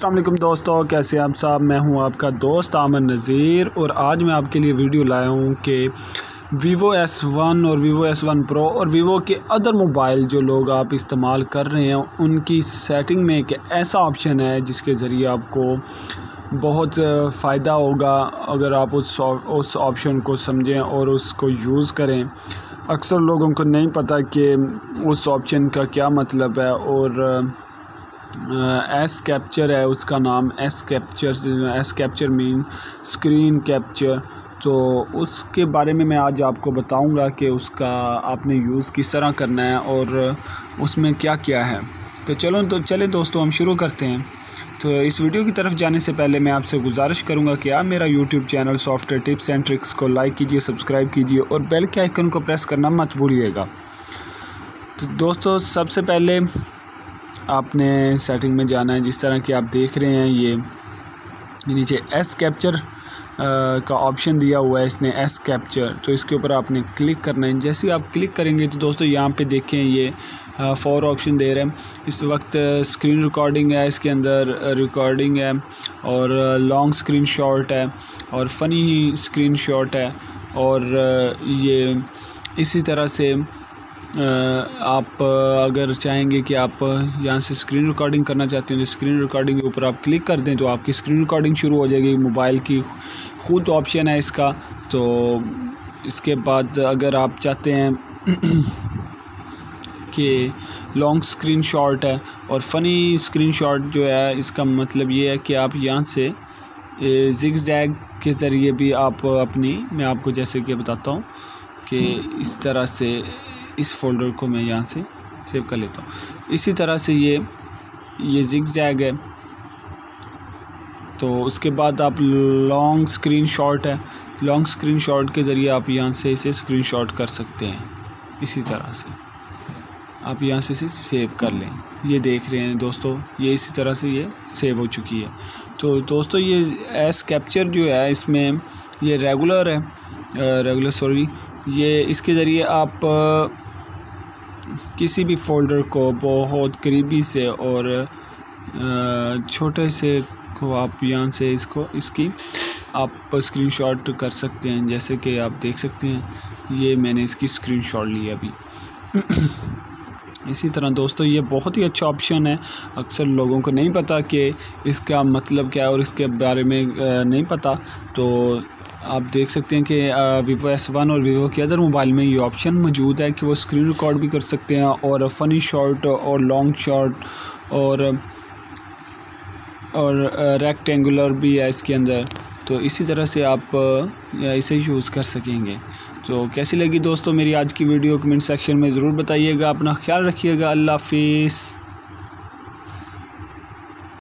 अस्सलाम वालेकुम दोस्तों, कैसे आप साहब। मैं हूं आपका दोस्त आमन नज़ीर और आज मैं आपके लिए वीडियो लाया हूं कि Vivo S1 और Vivo S1 Pro और Vivo के अदर मोबाइल जो लोग आप इस्तेमाल कर रहे हैं उनकी सेटिंग में एक ऐसा ऑप्शन है जिसके ज़रिए आपको बहुत फ़ायदा होगा अगर आप उस ऑप्शन को समझें और उसको यूज़ करें। अक्सर लोगों को नहीं पता कि उस ऑप्शन का क्या मतलब है और एस कैप्चर है उसका नाम। S capture mean screen capture. तो उसके बारे में मैं आज आपको बताऊंगा कि उसका आपने यूज़ किस तरह करना है और उसमें क्या क्या है। तो चले दोस्तों, हम शुरू करते हैं। तो इस वीडियो की तरफ जाने से पहले मैं आपसे गुजारिश करूंगा कि आप मेरा YouTube channel software tips and tricks को लाइक कीजिए, सब्सक्राइब कीजिए और बेल के आइकन को प्रेस करना मत भूलिएगा। तो दोस्तों, सबसे पहले आपने सेटिंग में जाना है। जिस तरह कि आप देख रहे हैं ये नीचे एस कैप्चर का ऑप्शन दिया हुआ है इसने, एस कैप्चर। तो इसके ऊपर आपने क्लिक करना है। जैसे ही आप क्लिक करेंगे तो दोस्तों यहाँ पे देखें ये 4 ऑप्शन दे रहे हैं। इस वक्त स्क्रीन रिकॉर्डिंग है, इसके अंदर रिकॉर्डिंग है और लॉन्ग स्क्रीन शॉट है और फ़नी स्क्रीन शॉट है। और ये इसी तरह से आप अगर चाहेंगे कि आप यहाँ से स्क्रीन रिकॉर्डिंग करना चाहते हैं तो स्क्रीन रिकॉर्डिंग के ऊपर आप क्लिक कर दें तो आपकी स्क्रीन रिकॉर्डिंग शुरू हो जाएगी। मोबाइल की खुद ऑप्शन है इसका। तो इसके बाद अगर आप चाहते हैं कि लॉन्ग स्क्रीन शॉट है और फ़नी स्क्रीन शॉट जो है, इसका मतलब ये है कि आप यहाँ से जिग जैग के ज़रिए भी आप मैं आपको जैसे कि बताता हूँ कि इस तरह से इस फोल्डर को मैं यहाँ से सेव कर लेता हूँ। इसी तरह से ये जिग जैग है। तो उसके बाद आप लॉन्ग स्क्रीन शॉट है, लॉन्ग स्क्रीन शॉट के ज़रिए आप यहाँ से इसे स्क्रीन शॉट कर सकते हैं। इसी तरह से आप यहाँ से इसे सेव कर लें। ये देख रहे हैं दोस्तों, ये इसी तरह से ये सेव हो चुकी है। तो दोस्तों, ये एस कैप्चर जो है इसमें ये ये इसके ज़रिए आप किसी भी फ़ोल्डर को बहुत करीबी से और छोटे से को आप यहाँ से इसकी आप स्क्रीनशॉट कर सकते हैं। जैसे कि आप देख सकते हैं ये मैंने इसकी स्क्रीनशॉट ली अभी। इसी तरह दोस्तों, ये बहुत ही अच्छा ऑप्शन है। अक्सर लोगों को नहीं पता कि इसका मतलब क्या है और इसके बारे में नहीं पता। तो आप देख सकते हैं कि Vivo S1 और Vivo के अदर मोबाइल में ये ऑप्शन मौजूद है कि वो स्क्रीन रिकॉर्ड भी कर सकते हैं और फ़नी शॉट और लॉन्ग शॉट और रेक्टेंगुलर भी है इसके अंदर। तो इसी तरह से आप इसे यूज़ कर सकेंगे। तो कैसी लगी दोस्तों मेरी आज की वीडियो, कमेंट सेक्शन में ज़रूर बताइएगा। अपना ख्याल रखिएगा। अल्लाह हाफिज़।